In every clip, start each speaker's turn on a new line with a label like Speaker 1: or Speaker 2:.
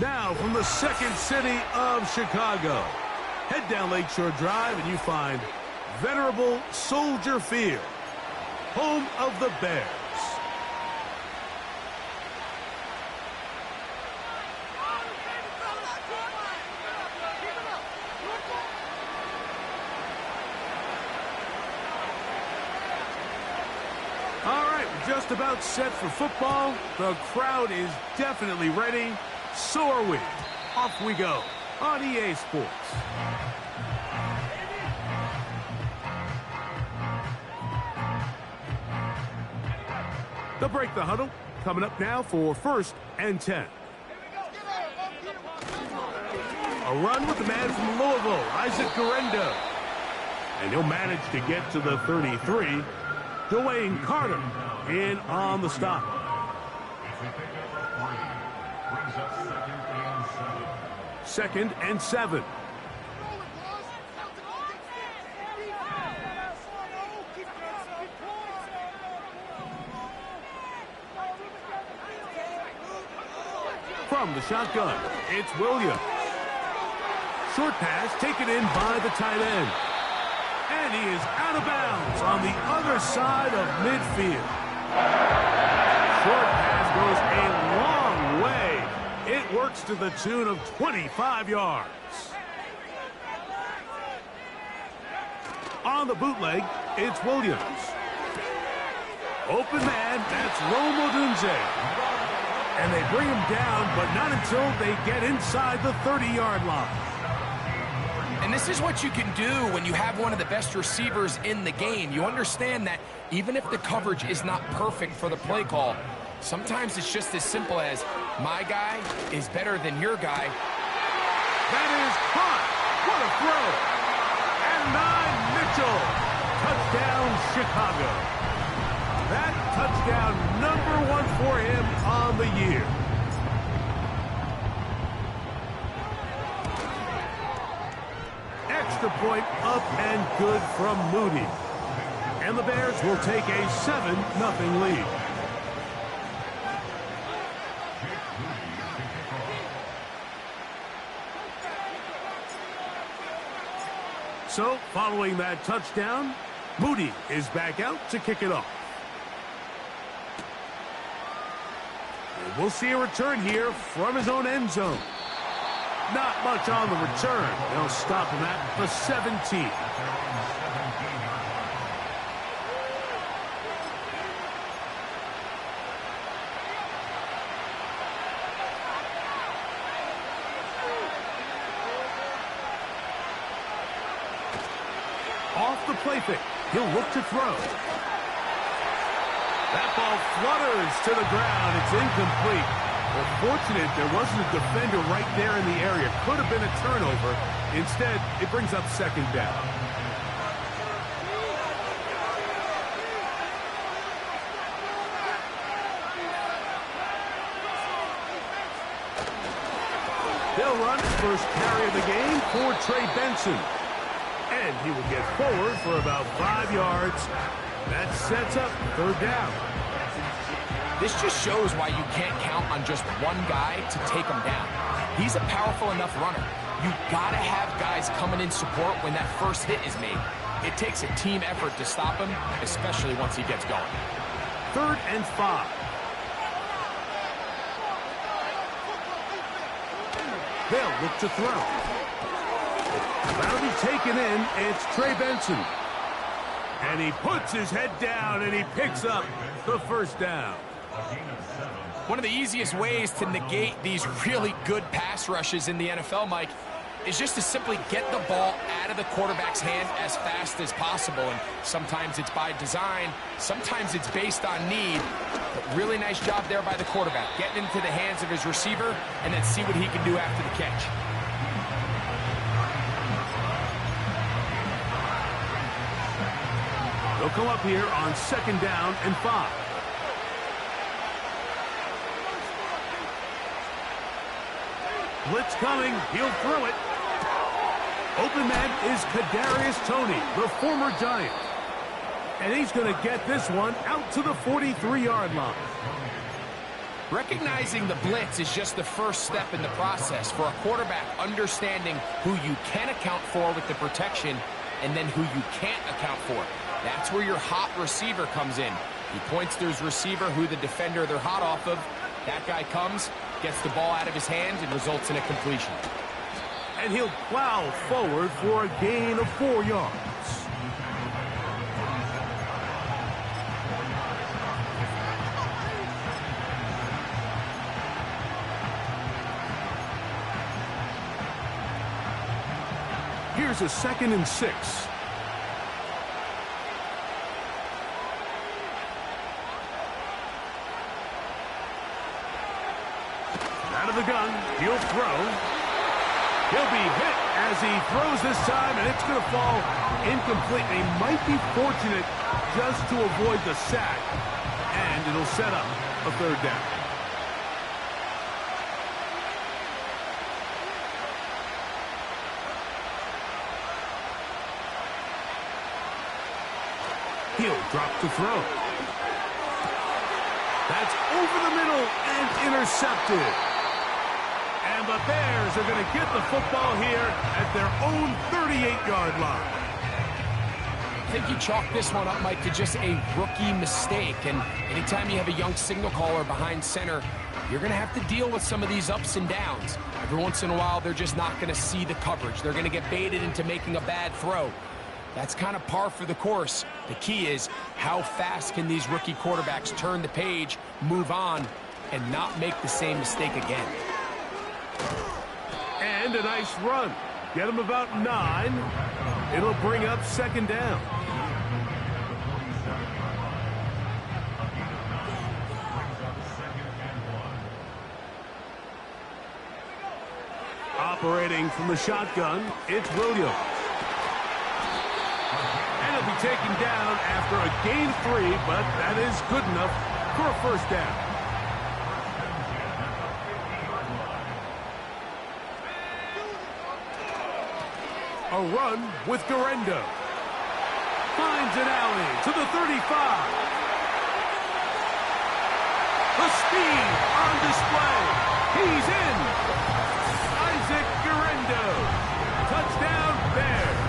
Speaker 1: Now from the second city of Chicago, head down Lakeshore Drive and you find venerable Soldier Field, home of the Bears. All right, we're just about set for football. The crowd is definitely ready. So are we. Off we go on EA Sports. They'll break the huddle. Coming up now for 1st and 10. A run with the man from Louisville, Isaac Guerrero. And he'll manage to get to the 33. Dwayne Carter in on the stop. Second and 7. From the shotgun, it's Williams. Short pass taken in by the tight end. And he is out of bounds on the other side of midfield. Short pass goes a long way. It works to the tune of 25 yards. On the bootleg, it's Williams. Open man, that's Rome Odunze. And they bring him down, but not until they get inside the 30-yard line.
Speaker 2: And this is what you can do when you have one of the best receivers in the game. You understand that even if the coverage is not perfect for the play call, sometimes it's just as simple as, my guy is better than your guy.
Speaker 1: That is caught. What a throw. And 9 Mitchell. Touchdown, Chicago. That touchdown #1 for him on the year. Extra point up and good from Moody. And the Bears will take a 7-0 lead. So, following that touchdown, Moody is back out to kick it off. And we'll see a return here from his own end zone. Not much on the return. They'll stop him at the 17. Off the play fake. He'll look to throw. That ball flutters to the ground. It's incomplete. Well, fortunate there wasn't a defender right there in the area. Could have been a turnover. Instead, it brings up 2nd down. They'll run his first carry of the game for Trey Benson. And he will get forward for about 5 yards. That sets up 3rd down.
Speaker 2: This just shows why you can't count on just one guy to take him down. He's a powerful enough runner. You gotta have guys coming in support when that first hit is made. It takes a team effort to stop him, especially once he gets going.
Speaker 1: 3rd and 5. They'll look to throw. That'll be taken in. It's Trey Benson. And he puts his head down and he picks up the 1st down.
Speaker 2: One of the easiest ways to negate these really good pass rushes in the NFL, Mike, is just to simply get the ball out of the quarterback's hand as fast as possible. And sometimes it's by design, sometimes it's based on need. But really nice job there by the quarterback, getting into the hands of his receiver and then see what he can do after the catch.
Speaker 1: They'll come up here on 2nd down and 5. Blitz coming. He'll throw it. Open man is Kadarius Toney, the former Giant. And he's going to get this one out to the 43-yard line.
Speaker 2: Recognizing the blitz is just the first step in the process for a quarterback understanding who you can account for with the protection and then who you can't account for. That's where your hot receiver comes in. He points to his receiver, who the defender they're hot off of. That guy comes, gets the ball out of his hands, and results in a completion.
Speaker 1: And he'll plow forward for a gain of 4 yards. Here's a 2nd and 6. Out of the gun, he'll throw. He'll be hit as he throws this time, and it's going to fall incomplete. He might be fortunate just to avoid the sack, and it'll set up a 3rd down. He'll drop to throw. That's over the middle and intercepted. And the Bears are going to get the football here at their own 38-yard line.
Speaker 2: I think you chalk this one up, Mike, to just a rookie mistake. And anytime you have a young signal caller behind center, you're going to have to deal with some of these ups and downs. Every once in a while, they're just not going to see the coverage. They're going to get baited into making a bad throw. That's kind of par for the course. The key is how fast can these rookie quarterbacks turn the page, move on, and not make the same mistake again.
Speaker 1: And a nice run. Get him about 9. It'll bring up 2nd down. Operating from the shotgun, it's Williams. And he'll be taken down after a gain of 3, but that is good enough for a 1st down. A run with Garendo. Finds an alley to the 35. The speed on display. He's in. Isaac Garendo. Touchdown, Bears.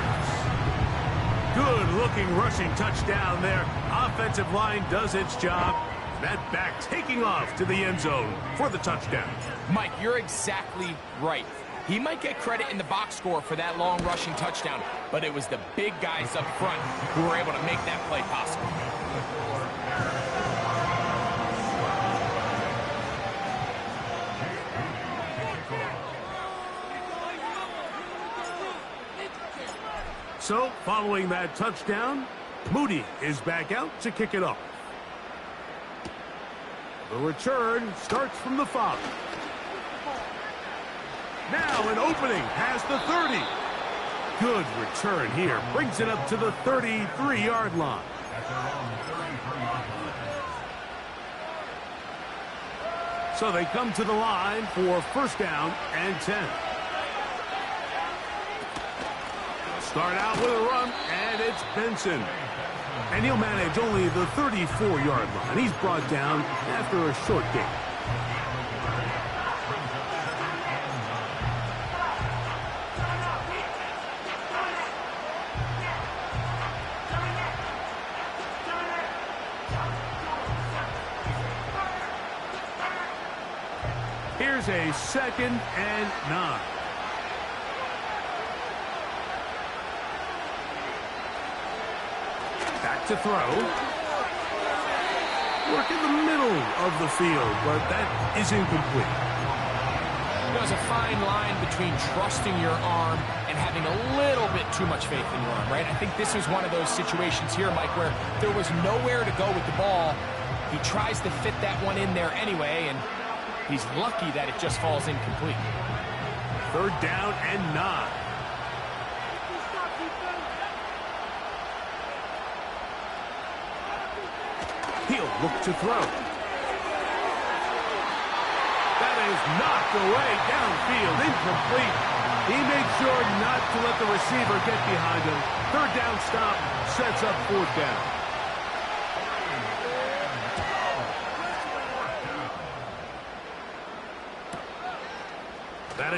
Speaker 1: Good-looking rushing touchdown there. Offensive line does its job. That back taking off to the end zone for the touchdown.
Speaker 2: Mike, you're exactly right. He might get credit in the box score for that long rushing touchdown, but it was the big guys up front who were able to make that play possible.
Speaker 1: So, following that touchdown, Moody is back out to kick it off. The return starts from the 5. Now an opening past the 30. Good return here. Brings it up to the 33-yard line. So they come to the line for 1st down and 10. Start out with a run, and it's Benson. And he'll manage only the 34-yard line. He's brought down after a short gain. Here's a 2nd and 9. Back to throw. Work in the middle of the field, but that is incomplete.
Speaker 2: There's a fine line between trusting your arm and having a little bit too much faith in your arm, right? I think this was one of those situations here, Mike, where there was nowhere to go with the ball. He tries to fit that one in there anyway, and he's lucky that it just falls incomplete.
Speaker 1: 3rd down and 9. He'll look to throw. That is knocked away downfield, incomplete. He made sure not to let the receiver get behind him. 3rd down stop sets up 4th down.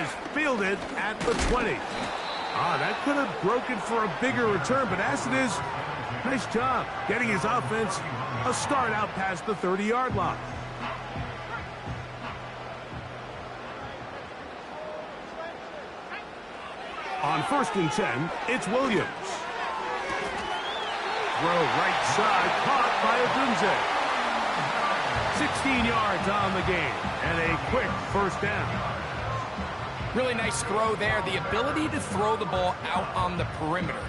Speaker 1: is fielded at the 20. That could have broken for a bigger return, but as it is, nice job getting his offense a start out past the 30-yard line. On 1st and 10, it's Williams. Throw right side, caught by Odunze. 16 yards on the game, and a quick first down.
Speaker 2: Really nice throw there. The ability to throw the ball out on the perimeter.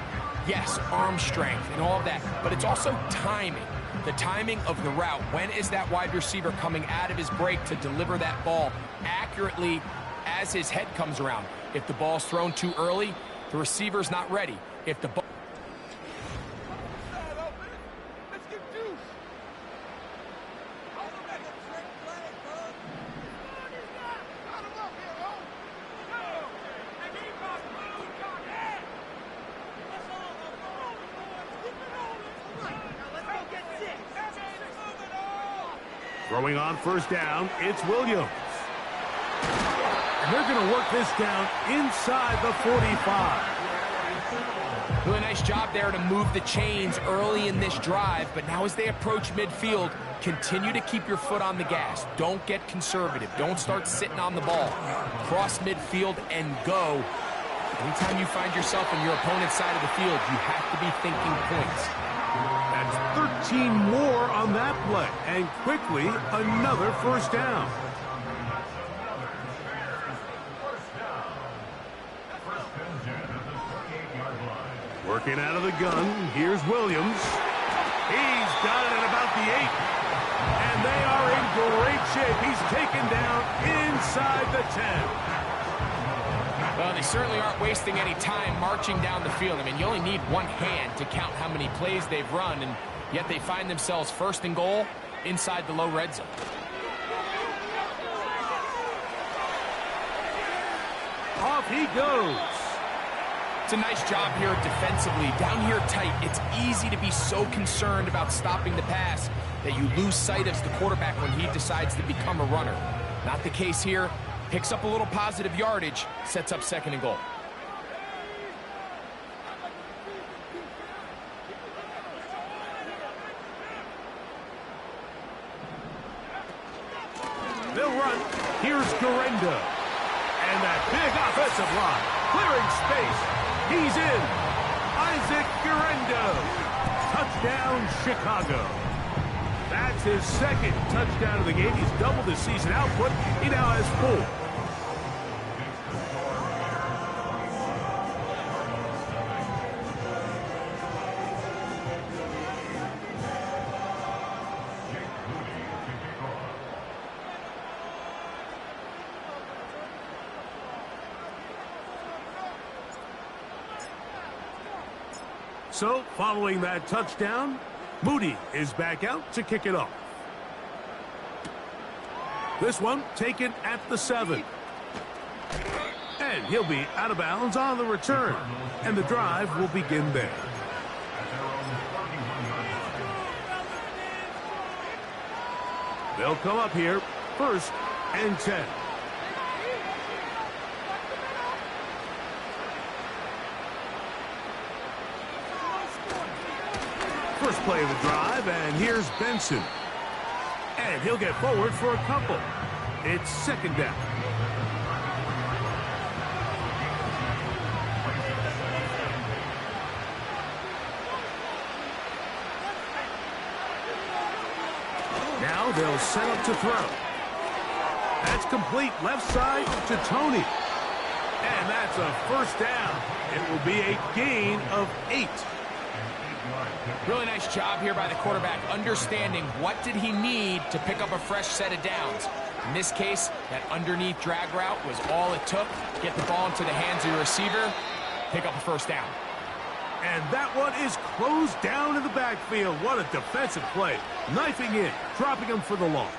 Speaker 2: Yes, arm strength and all of that, but it's also timing. The timing of the route. When is that wide receiver coming out of his break to deliver that ball accurately as his head comes around? If the ball's thrown too early, the receiver's not ready. If the ball...
Speaker 1: Throwing on 1st down, it's Williams. And they're going to work this down inside the 45.
Speaker 2: Really nice job there to move the chains early in this drive, but now as they approach midfield, continue to keep your foot on the gas. Don't get conservative. Don't start sitting on the ball. Cross midfield and go. Anytime you find yourself on your opponent's side of the field, you have to be thinking points.
Speaker 1: That's 13 more on that play, and quickly another 1st down. Working out of the gun, here's Williams. He's got it at about the 8. And they are in great shape. He's taken down inside the 10.
Speaker 2: Well, they certainly aren't wasting any time marching down the field. I mean, you only need one hand to count how many plays they've run, and yet they find themselves 1st and goal inside the low red zone.
Speaker 1: Off he goes.
Speaker 2: It's a nice job here defensively. Down here tight, it's easy to be so concerned about stopping the pass that you lose sight of the quarterback when he decides to become a runner. Not the case here. Picks up a little positive yardage, sets up 2nd and goal.
Speaker 1: They'll run. Here's Garendo. And that big offensive line. Clearing space. He's in. Isaac Garendo. Touchdown, Chicago. That's his 2nd touchdown of the game. He's doubled his season output. He now has 4. So, following that touchdown, Moody is back out to kick it off. This one taken at the 7. And he'll be out of bounds on the return. And the drive will begin there. They'll come up here, 1st and 10. First play of the drive, and here's Benson. And he'll get forward for a couple. It's 2nd down. Now they'll set up to throw. That's complete left side to Tony. And that's a 1st down. It will be a gain of 8.
Speaker 2: Really nice job here by the quarterback, understanding what did he need to pick up a fresh set of downs. In this case, that underneath drag route was all it took. Get the ball into the hands of your receiver, pick up a 1st down.
Speaker 1: And that one is closed down in the backfield. What a defensive play. Knifing in, dropping him for the loss.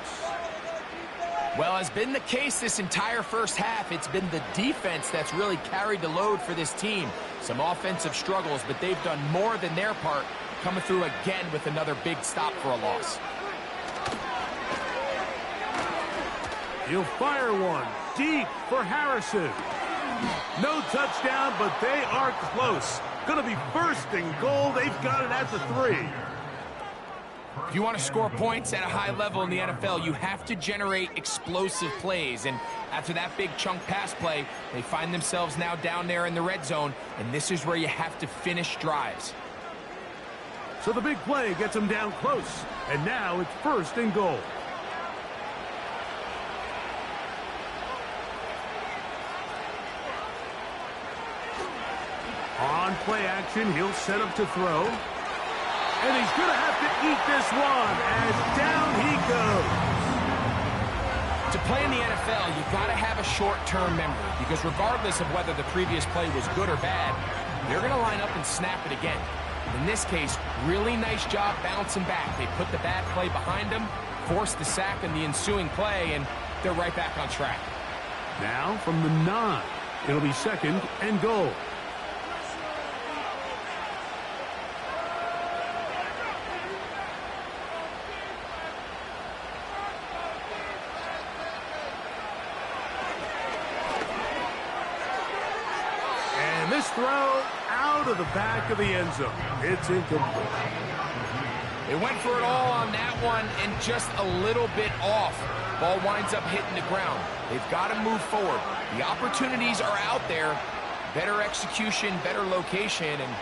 Speaker 2: Well, as been the case this entire first half, it's been the defense that's really carried the load for this team. Some offensive struggles, but they've done more than their part, coming through again with another big stop for a loss.
Speaker 1: He'll fire one deep for Harrison. No touchdown, but they are close. Going to be first and goal. They've got it at the 3.
Speaker 2: If you want to score points at a high level in the NFL, you have to generate explosive plays. And after that big chunk pass play, they find themselves now down there in the red zone, and this is where you have to finish drives.
Speaker 1: So the big play gets them down close, and now it's first and goal. On play action, he'll set up to throw. And he's going to have to eat this one as down he goes.
Speaker 2: To play in the NFL, you've got to have a short-term memory because regardless of whether the previous play was good or bad, they're going to line up and snap it again. In this case, really nice job bouncing back. They put the bad play behind them, forced the sack in the ensuing play, and they're right back on track.
Speaker 1: Now from the 9, it'll be second and goal. This throw out of the back of the end zone. It's incomplete.
Speaker 2: They went for it all on that one and just a little bit off. Ball winds up hitting the ground. They've got to move forward. The opportunities are out there. Better execution, better location, and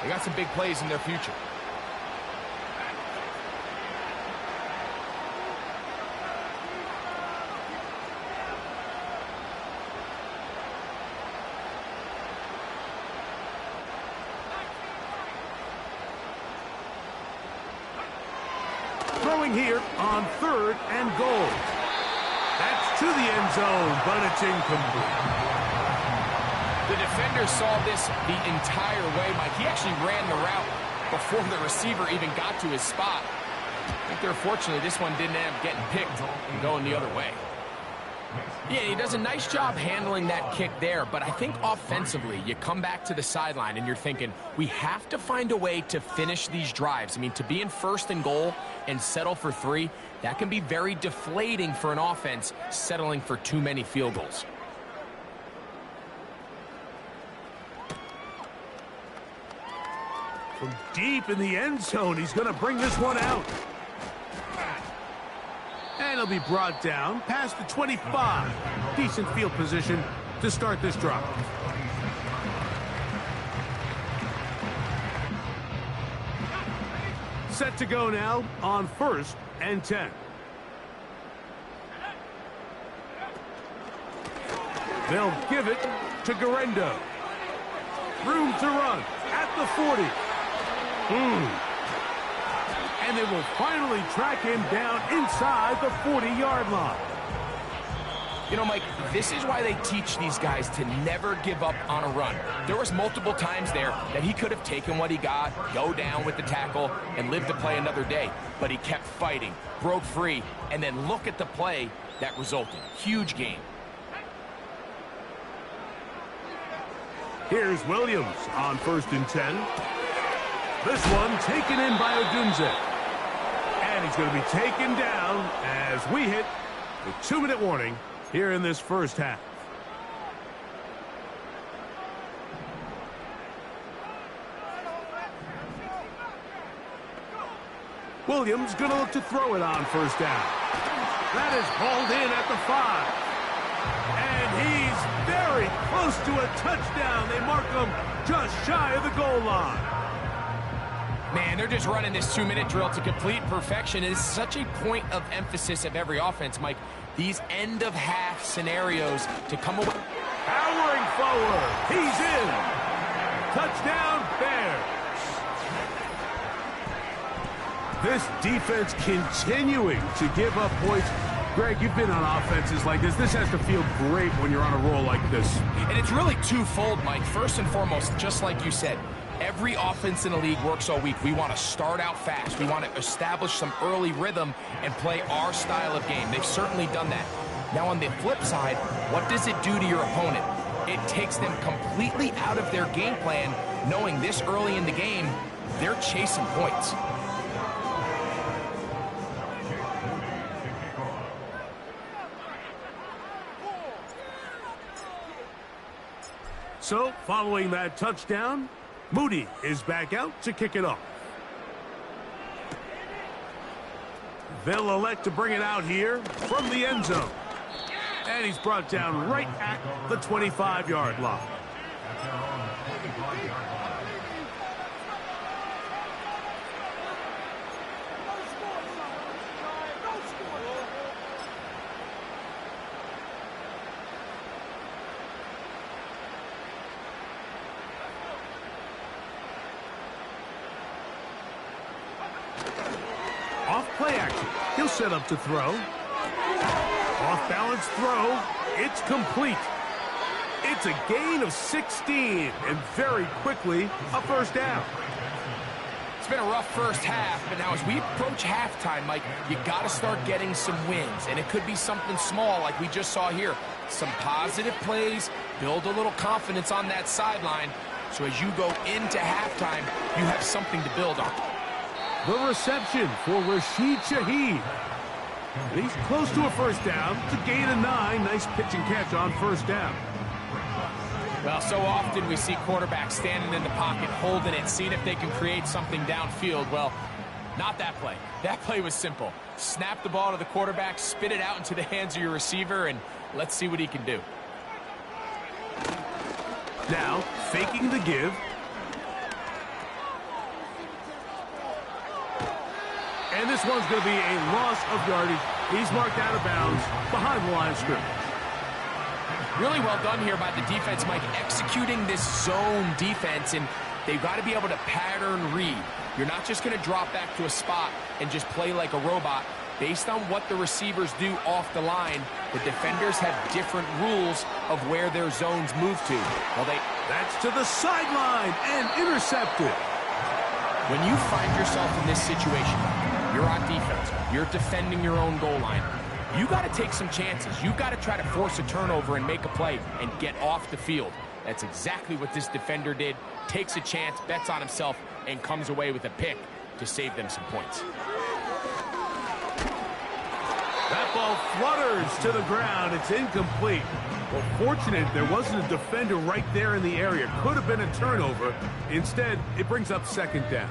Speaker 2: they got some big plays in their future.
Speaker 1: Throwing here on 3rd and goal. That's to the end zone, but it's incomplete.
Speaker 2: The defender saw this the entire way, Mike. He actually ran the route before the receiver even got to his spot. I think they're fortunate this one didn't end up getting picked and going the other way. Yeah, he does a nice job handling that kick there, but I think offensively, you come back to the sideline and you're thinking, we have to find a way to finish these drives. I mean, to be in 1st and goal and settle for 3, that can be very deflating for an offense settling for too many field goals.
Speaker 1: From deep in the end zone, he's going to bring this one out. And he'll be brought down past the 25. Decent field position to start this drive. Set to go now on 1st and 10. They'll give it to Garendo. Room to run at the 40. And they will finally track him down inside the 40-yard line.
Speaker 2: You know, Mike, this is why they teach these guys to never give up on a run. There was multiple times there that he could have taken what he got, go down with the tackle, and live to play another day. But he kept fighting, broke free, and then look at the play that resulted. Huge game.
Speaker 1: Here's Williams on 1st and 10. This one taken in by Odunze. And he's going to be taken down as we hit the 2-minute warning here in this first half. Williams going to look to throw it on 1st down. That is hauled in at the 5. And he's very close to a touchdown. They mark him just shy of the goal line.
Speaker 2: Man, they're just running this 2-minute drill to complete perfection. It is such a point of emphasis of every offense, Mike. These end-of-half scenarios to come away.
Speaker 1: Powering forward. He's in. Touchdown, Bears. This defense continuing to give up points. Greg, you've been on offenses like this. This has to feel great when you're on a roll like this.
Speaker 2: And it's really twofold, Mike. First and foremost, just like you said, every offense in the league works all week. We want to start out fast. We want to establish some early rhythm and play our style of game. They've certainly done that. Now, on the flip side, what does it do to your opponent? It takes them completely out of their game plan, knowing this early in the game, they're chasing points.
Speaker 1: So, following that touchdown, Moody is back out to kick it off. They'll elect to bring it out here from the end zone. And he's brought down right at the 25-yard line. Off play action. He'll set up to throw. Off balance throw. It's complete. It's a gain of 16 and very quickly a first down.
Speaker 2: It's been a rough first half, but now as we approach halftime, Mike, you got to start getting some wins, and it could be something small like we just saw here. Some positive plays, build a little confidence on that sideline, so as you go into halftime, you have something to build on.
Speaker 1: The reception for Rashid Shaheed. He's close to a first down. It's a gain of 9. Nice pitch and catch on first down.
Speaker 2: Well, so often we see quarterbacks standing in the pocket, holding it, seeing if they can create something downfield. Well, not that play. That play was simple. Snap the ball to the quarterback, spit it out into the hands of your receiver, and let's see what he can do.
Speaker 1: Now, faking the give. And this one's going to be a loss of yardage. He's marked out of bounds behind the line of scrimmage.
Speaker 2: Really well done here by the defense, Mike, executing this zone defense, and they've got to be able to pattern read. You're not just going to drop back to a spot and just play like a robot. Based on what the receivers do off the line, the defenders have different rules of where their zones move to. Well,
Speaker 1: that's to the sideline and intercepted.
Speaker 2: When you find yourself in this situation, you're on defense, you're defending your own goal line, you got to take some chances. You got to try to force a turnover and make a play and get off the field. That's exactly what this defender did. Takes a chance, bets on himself, and comes away with a pick to save them some points.
Speaker 1: That ball flutters to the ground. It's incomplete. Well, fortunate there wasn't a defender right there in the area. Could have been a turnover. Instead, it brings up second down.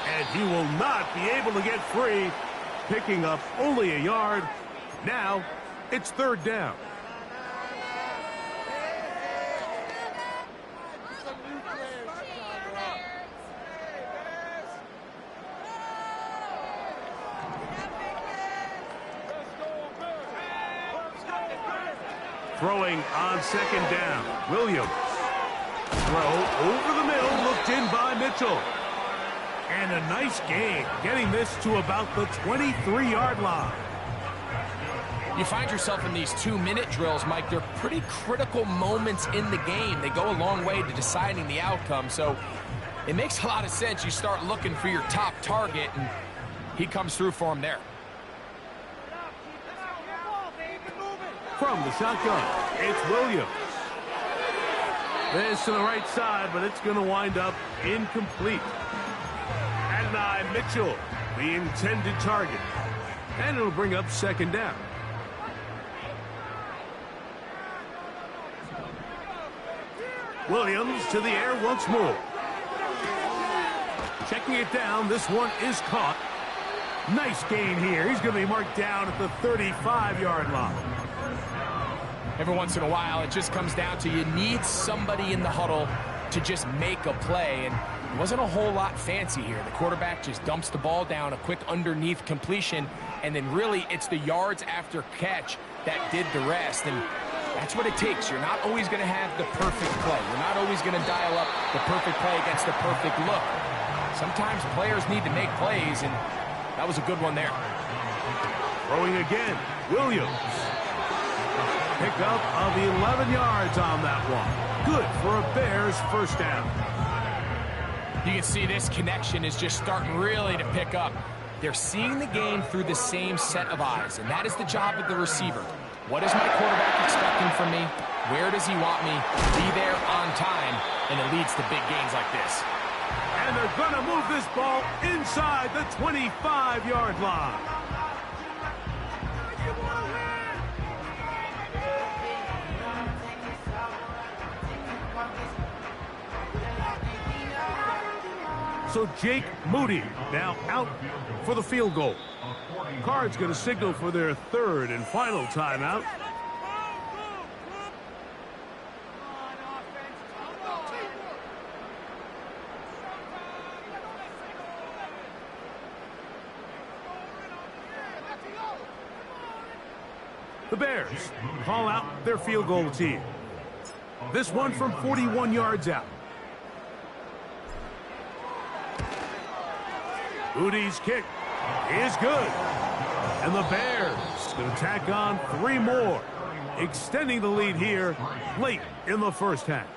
Speaker 1: And he will not be able to get free, picking up only a yard. Now, it's third down. Throwing on second down. Williams. Throw over the middle, looked in by Mitchell. And a nice gain, getting this to about the 23-yard line.
Speaker 2: You find yourself in these 2-minute drills, Mike. They're pretty critical moments in the game. They go a long way to deciding the outcome. So it makes a lot of sense. You start looking for your top target, and he comes through for him there.
Speaker 1: From the shotgun, it's Williams. This to the right side, but it's going to wind up incomplete. Adonai Mitchell, the intended target. And it'll bring up second down. Williams to the air once more. Checking it down, this one is caught. Nice gain here. He's going to be marked down at the 35-yard line.
Speaker 2: Every once in a while, it just comes down to you need somebody in the huddle to just make a play, and it wasn't a whole lot fancy here. The quarterback just dumps the ball down, a quick underneath completion, and then really it's the yards after catch that did the rest, and that's what it takes. You're not always going to have the perfect play. You're not always going to dial up the perfect play against the perfect look. Sometimes players need to make plays, and that was a good one there.
Speaker 1: Throwing again, Williams. Pickup of 11 yards on that one. Good for a Bears first down.
Speaker 2: You can see this connection is just starting really to pick up. They're seeing the game through the same set of eyes, and that is the job of the receiver. What is my quarterback expecting from me? Where does he want me? Be there on time, and it leads to big gains like this.
Speaker 1: And they're going to move this ball inside the 25-yard line. So Jake Moody now out for the field goal. Card's going to signal for their third and final timeout. The Bears call out their field goal team. This one from 41 yards out. Moody's kick is good. And the Bears going to tack on 3 more, extending the lead here late in the first half.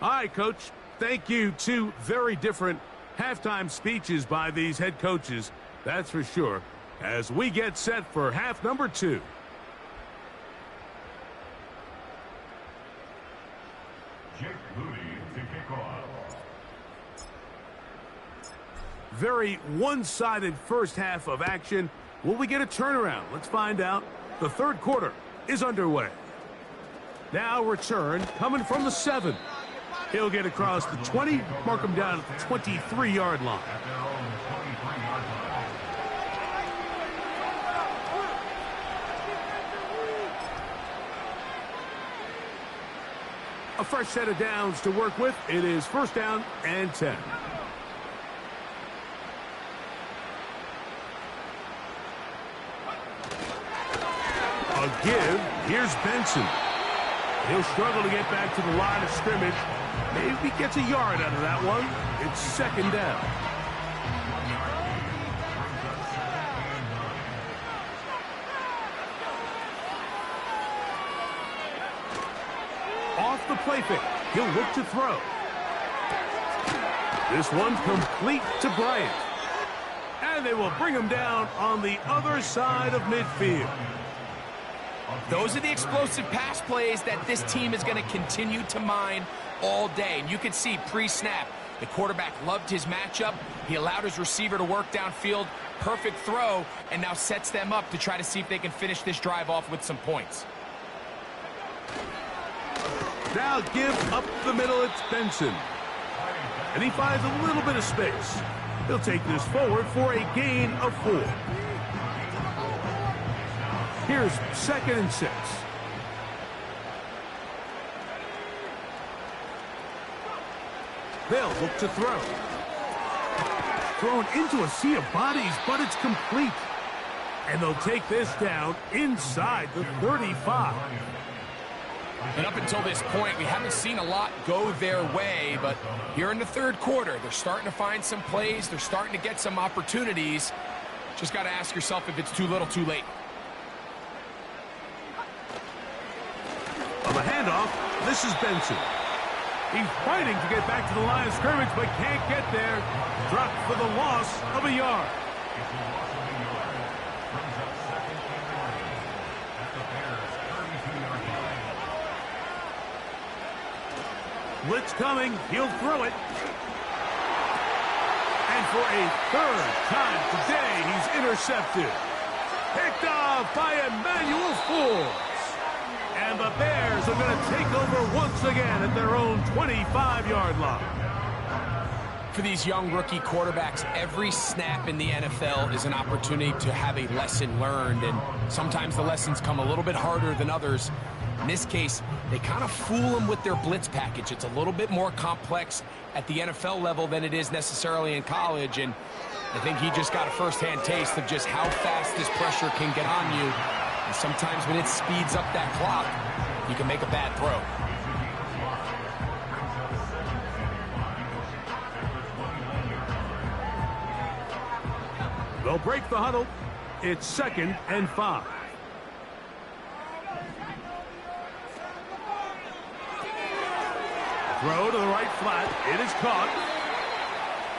Speaker 1: All right, Coach, thank you. 2 very different halftime speeches by these head coaches, that's for sure, as we get set for half number 2.
Speaker 3: Jake Moody to kick off.
Speaker 1: Very one-sided first half of action. Will we get a turnaround? Let's find out. The third quarter is underway. Now return coming from the 7. He'll get across the 20, mark him down at the 23-yard line. A fresh set of downs to work with. It is first down and 10. A give. Here's Benson. He'll struggle to get back to the line of scrimmage. Maybe gets a yard out of that one. It's second down. Off the play fake. He'll look to throw. This one complete to Bryant. And they will bring him down on the other side of midfield.
Speaker 2: Those are the explosive pass plays that this team is going to continue to mine all day. And you can see pre-snap, the quarterback loved his matchup. He allowed his receiver to work downfield. Perfect throw, and now sets them up to try to see if they can finish this drive off with some points.
Speaker 1: Now give up the middle, it's Benson. And he finds a little bit of space. He'll take this forward for a gain of 4. Here's second and 6. They'll look to throw. Thrown into a sea of bodies, but it's complete. And they'll take this down inside the 35.
Speaker 2: And up until this point, we haven't seen a lot go their way, but here in the third quarter, they're starting to find some plays. They're starting to get some opportunities. Just got to ask yourself if it's too little, too late.
Speaker 1: On the handoff, this is Benson. He's fighting to get back to the line of scrimmage, but can't get there. Dropped for the loss of a yard. Blitz coming. He'll throw it. And for a third time today, he's intercepted. Picked off by Emmanuel Forbes. And the Bears are going to take over once again at their own 25-yard line.
Speaker 2: For these young rookie quarterbacks, every snap in the NFL is an opportunity to have a lesson learned, and sometimes the lessons come a little bit harder than others. In this case, they kind of fool them with their blitz package. It's a little bit more complex at the NFL level than it is necessarily in college, and I think he just got a first-hand taste of just how fast this pressure can get on you. And sometimes when it speeds up that clock, you can make a bad throw.
Speaker 1: They'll break the huddle. It's 2nd and 5. Throw to the right flat. It is caught.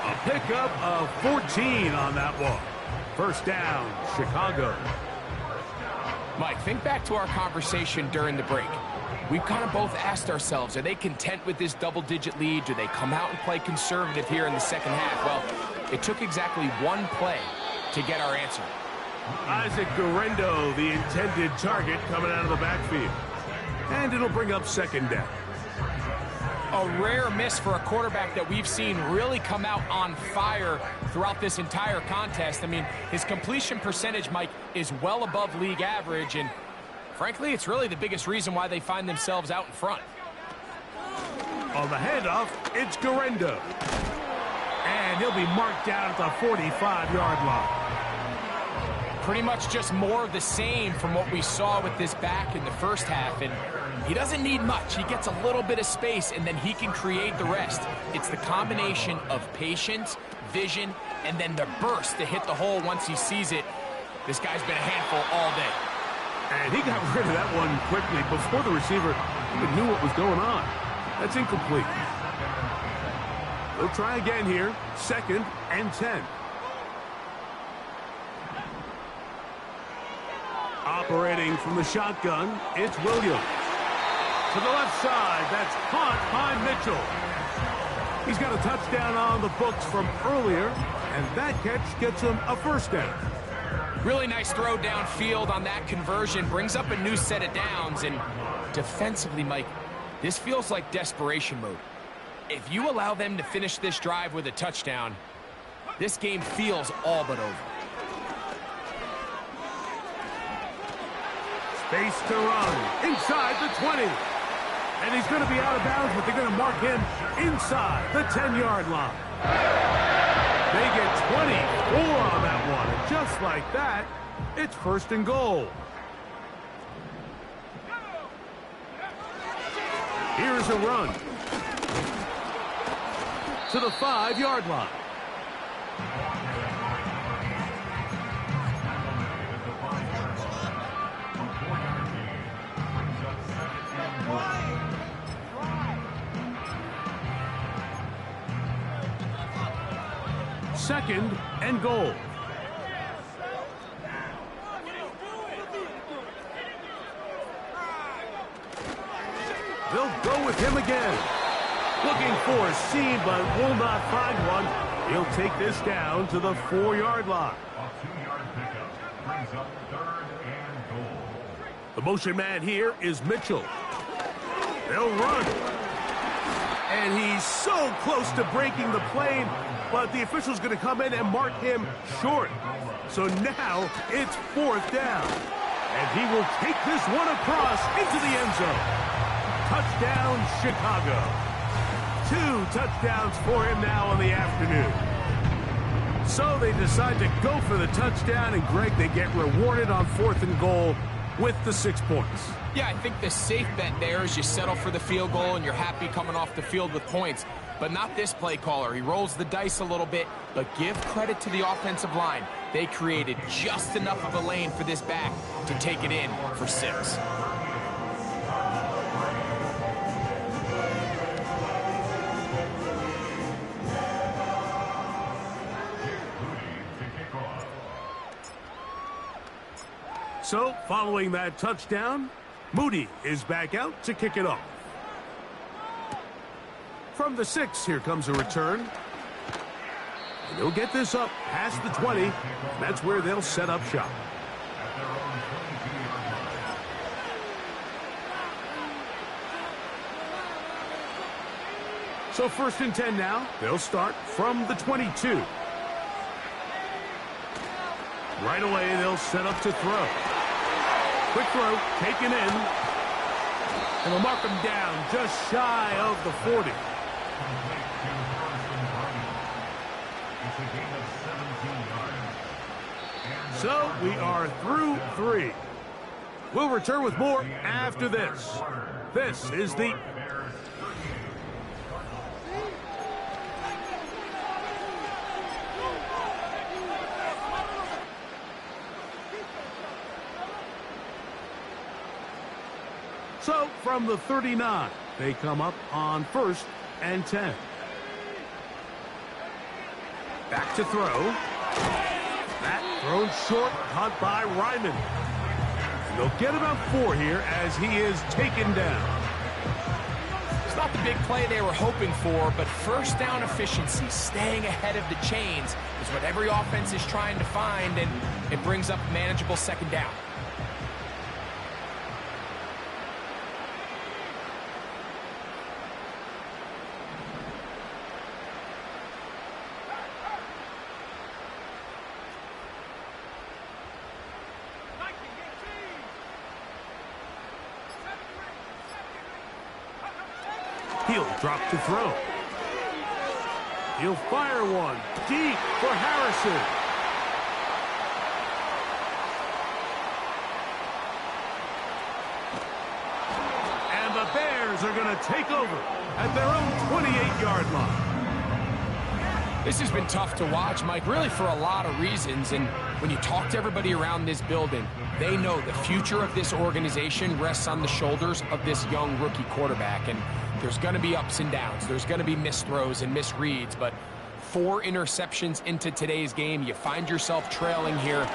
Speaker 1: A pickup of 14 on that one. First down, Chicago.
Speaker 2: Mike, think back to our conversation during the break. We've kind of both asked ourselves, are they content with this double-digit lead? Do they come out and play conservative here in the second half? Well, it took exactly one play to get our answer.
Speaker 1: Isaac Guerrero, the intended target, coming out of the backfield. And it'll bring up 2nd down.
Speaker 2: A rare miss for a quarterback that we've seen really come out on fire throughout this entire contest. I mean, his completion percentage, Mike, is well above league average, and frankly, it's really the biggest reason why they find themselves out in front.
Speaker 1: On the handoff, it's Guerrero. And he'll be marked down at the 45-yard line.
Speaker 2: Pretty much just more of the same from what we saw with this back in the first half, and he doesn't need much. He gets a little bit of space, and then he can create the rest. It's the combination of patience, vision, and then the burst to hit the hole once he sees it. This guy's been a handful all day.
Speaker 1: And he got rid of that one quickly before the receiver even knew what was going on. That's incomplete. They'll try again here. 2nd and 10. Operating from the shotgun, it's Williams. To the left side, that's caught by Mitchell. He's got a touchdown on the books from earlier, and that catch gets him a first down.
Speaker 2: Really nice throw downfield on that conversion. Brings up a new set of downs, and defensively, Mike, this feels like desperation mode. If you allow them to finish this drive with a touchdown, this game feels all but over.
Speaker 1: Space to run inside the 20. And he's going to be out of bounds, but they're going to mark him inside the 10-yard line. They get 24 on that one. And just like that, it's 1st and goal. Here's a run to the 5-yard line. Second and goal. They'll go with him again. Looking for a seam, but will not find one. He'll take this down to the 4-yard line.
Speaker 3: A 2-yard pickup brings up 3rd and goal.
Speaker 1: The motion man here is Mitchell. They'll run. And he's so close to breaking the plane, but the official's going to come in and mark him short. So now it's 4th down. And he will take this one across into the end zone. Touchdown, Chicago. 2 touchdowns for him now in the afternoon. So they decide to go for the touchdown, and Greg, they get rewarded on 4th and goal with the 6 points.
Speaker 2: Yeah, I think the safe bet there is you settle for the field goal and you're happy coming off the field with points. But not this play caller. He rolls the dice a little bit, but give credit to the offensive line. They created just enough of a lane for this back to take it in for 6.
Speaker 1: So, following that touchdown, Moody is back out to kick it off. From the 6, here comes a return. And they'll get this up past the 20. That's where they'll set up shop. So 1st and 10 now. They'll start from the 22. Right away, they'll set up to throw. Quick throw, taken in. And they'll mark him down just shy of the 40. So we are through 3. We'll return with more after this. This is the... So from the 39, they come up on 1st and 10. Back to throw. That thrown short, caught by Ryman. And they'll get about 4 here as he is taken down.
Speaker 2: It's not the big play they were hoping for, but first down efficiency, staying ahead of the chains, is what every offense is trying to find, and it brings up a manageable second down.
Speaker 1: He'll drop to throw. He'll fire one deep for Harrison. And the Bears are going to take over at their own 28-yard line.
Speaker 2: This has been tough to watch, Mike, really for a lot of reasons. And when you talk to everybody around this building, they know the future of this organization rests on the shoulders of this young rookie quarterback. And there's going to be ups and downs. There's going to be missed throws and misreads. But 4 interceptions into today's game, you find yourself trailing here.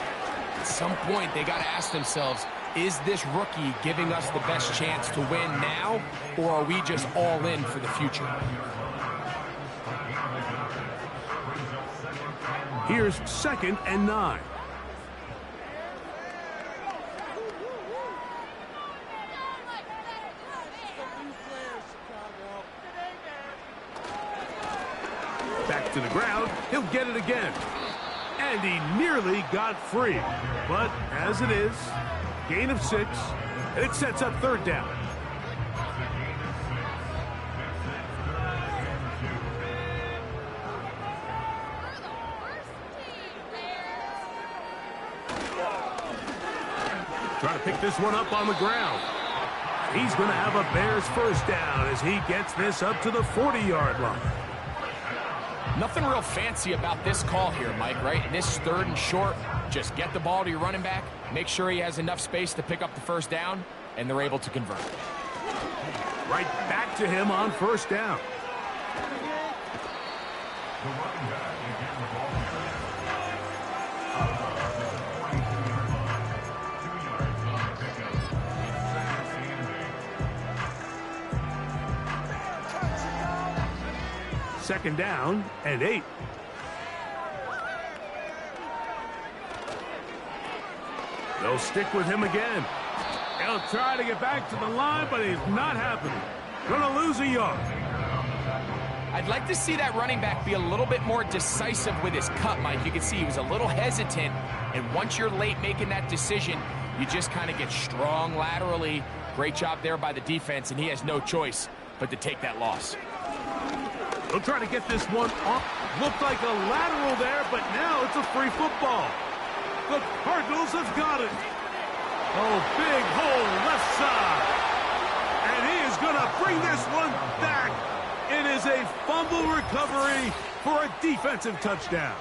Speaker 2: At some point, they got to ask themselves, is this rookie giving us the best chance to win now, or are we just all in for the future?
Speaker 1: Here's 2nd and 9. Back to the ground. He'll get it again. And he nearly got free. But as it is, gain of 6, and it sets up 3rd down. Trying to pick this one up on the ground. He's going to have a Bears 1st down as he gets this up to the 40-yard line.
Speaker 2: Nothing real fancy about this call here, Mike, right? In this 3rd and short, just get the ball to your running back, make sure he has enough space to pick up the 1st down, and they're able to convert.
Speaker 1: Right back to him on 1st down.
Speaker 3: The running back will get the ball carrier. 2 yards on the pickup.
Speaker 1: Second down and 8. They'll stick with him again. He'll try to get back to the line, but it's not happening. Gonna lose a yard.
Speaker 2: I'd like to see that running back be a little bit more decisive with his cut, Mike. You can see he was a little hesitant, and once you're late making that decision, you just kind of get strong laterally. Great job there by the defense, and he has no choice but to take that loss.
Speaker 1: They'll try to get this one off. Looked like a lateral there, but now it's a free football. The Cardinals have got it. Oh, big hole left side. And he is going to bring this one back. It is a fumble recovery for a defensive touchdown.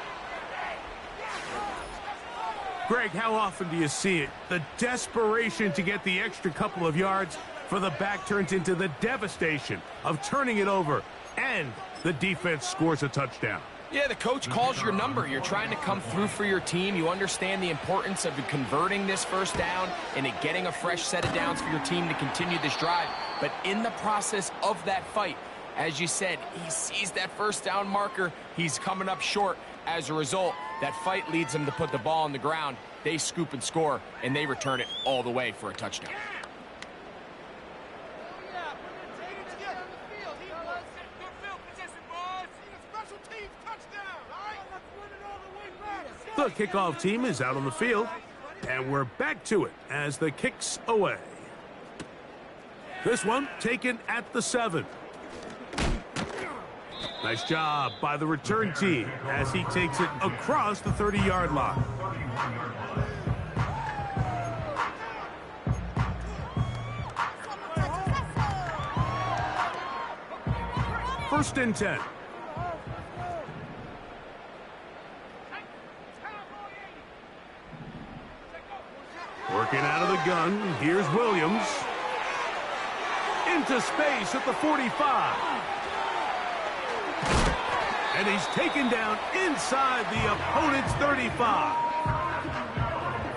Speaker 1: Greg, how often do you see it? The desperation to get the extra couple of yards for the back turns into the devastation of turning it over, and the defense scores a touchdown.
Speaker 2: Yeah, the coach calls your number. You're trying to come through for your team. You understand the importance of converting this 1st down and getting a fresh set of downs for your team to continue this drive. But in the process of that fight, as you said, he sees that 1st down marker. He's coming up short. As a result, that fight leads him to put the ball on the ground. They scoop and score, and they return it all the way for a touchdown.
Speaker 1: The kickoff team is out on the field, and we're back to it as the kick's away. This one taken at the 7. Nice job by the return team as he takes it across the 30-yard line. First and 10. Working out of the gun, here's Williams. into space at the 45. And he's taken down inside the opponent's 35.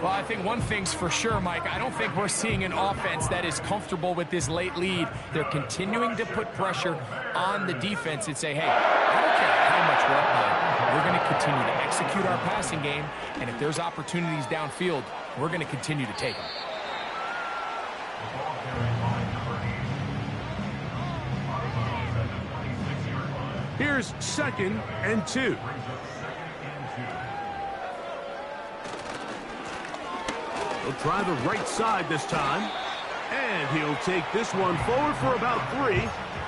Speaker 2: Well, I think one thing's for sure, Mike. I don't think we're seeing an offense that is comfortable with this late lead. They're continuing to put pressure on the defense and say, hey, I don't care how much we're up by. We're going to continue to execute our passing game, and if there's opportunities downfield, we're going to continue to take them.
Speaker 1: Here's 2nd and 2. He'll try the right side this time. And he'll take this one forward for about 3.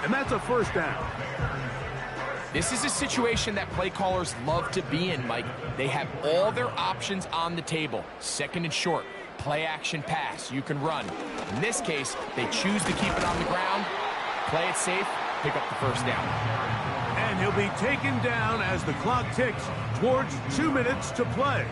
Speaker 1: And that's a first down.
Speaker 2: This is a situation that play callers love to be in, Mike. They have all their options on the table. 2nd and short, play action pass, you can run. In this case, they choose to keep it on the ground, play it safe, pick up the first down.
Speaker 1: And he'll be taken down as the clock ticks towards 2 minutes to play.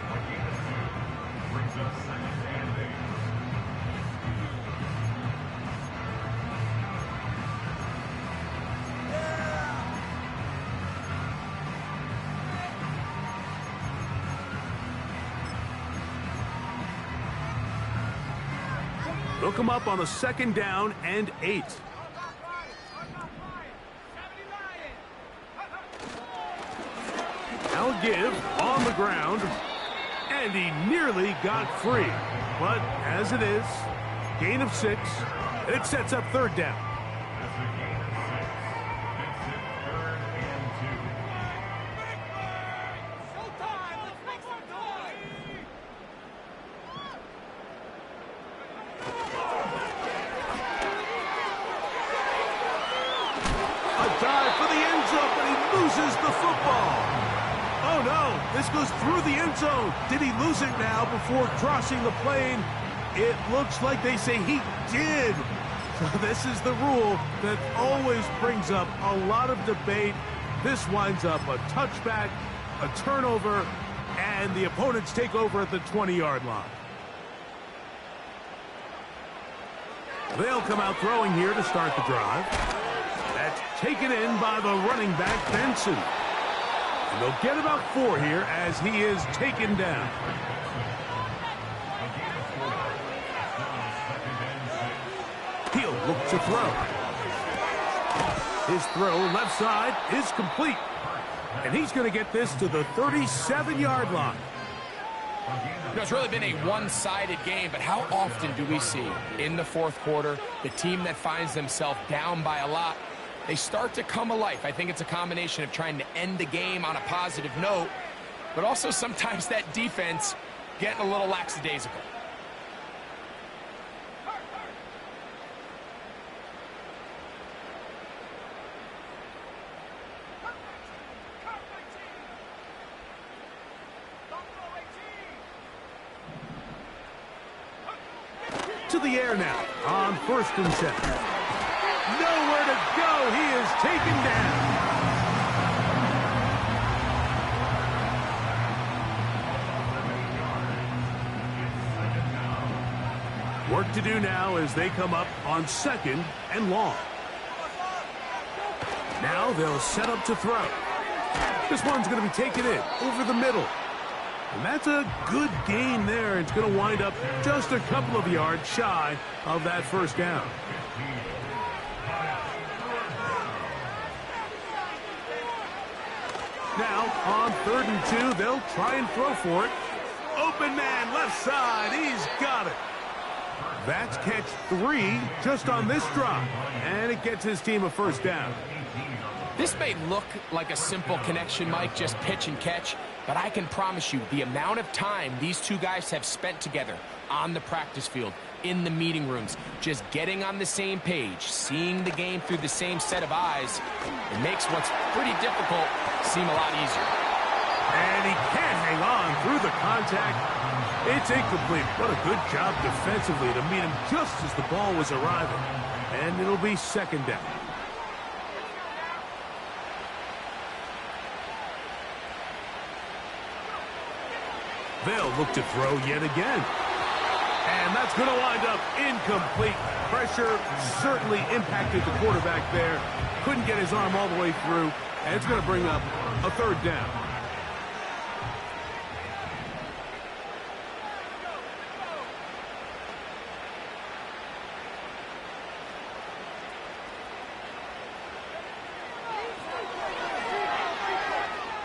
Speaker 1: They'll come up on a 2nd down and 8. Now give on the ground, and he nearly got free. But as it is, gain of 6, and it sets up 3rd down. Dive for the end zone, but he loses the football. Oh no, this goes through the end zone. Did he lose it now before crossing the plane? It looks like they say he did. So this is the rule that always brings up a lot of debate. This winds up a touchback, a turnover, and the opponents take over at the 20-yard line. They'll come out throwing here to start the drive. That's taken in by the running back, Benson. And they'll get about 4 here as he is taken down. He'll look to throw. His throw left side is complete. And he's going to get this to the 37-yard line.
Speaker 2: You know, it's really been a one-sided game, but how often do we see in the 4th quarter the team that finds themselves down by a lot, they start to come alive? I think it's a combination of trying to end the game on a positive note, but also sometimes that defense getting a little lackadaisical.
Speaker 1: To the air now on 1st and 10. Nowhere to go. He is taken down. Work to do now as they come up on 2nd and long. Now they'll set up to throw. This one's going to be taken in over the middle. And that's a good gain there. It's going to wind up just a couple of yards shy of that 1st down. Now, on 3rd and 2, they'll try and throw for it. Open man, left side. He's got it. That's catch 3 just on this drop. And it gets his team a 1st down.
Speaker 2: This may look like a simple connection, Mike, just pitch and catch, but I can promise you the amount of time these two guys have spent together on the practice field, in the meeting rooms, just getting on the same page, seeing the game through the same set of eyes, it makes what's pretty difficult seem a lot easier.
Speaker 1: And he can't hang on through the contact. It's incomplete. What a good job defensively to meet him just as the ball was arriving. And it'll be 2nd down. They'll look to throw yet again. And that's going to wind up incomplete. Pressure certainly impacted the quarterback there. Couldn't get his arm all the way through. And it's going to bring up a third down.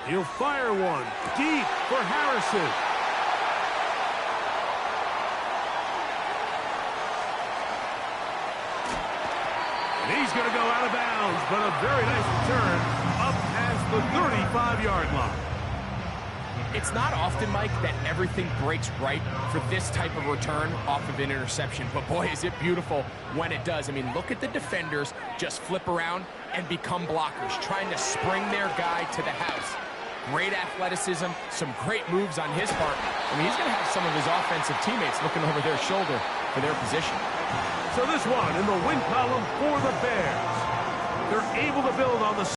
Speaker 1: He'll fire one deep for Harrison. And he's going to go out of bounds, but a very nice return up past the 35-yard line.
Speaker 2: It's not often, Mike, that everything breaks right for this type of return off of an interception. But, boy, is it beautiful when it does. I mean, look at the defenders just flip around and become blockers, trying to spring their guy to the house. Great athleticism, some great moves on his part. I mean, he's going to have some of his offensive teammates looking over their shoulder for their position.
Speaker 1: So this one in the win column for the Bears. They're able to build on the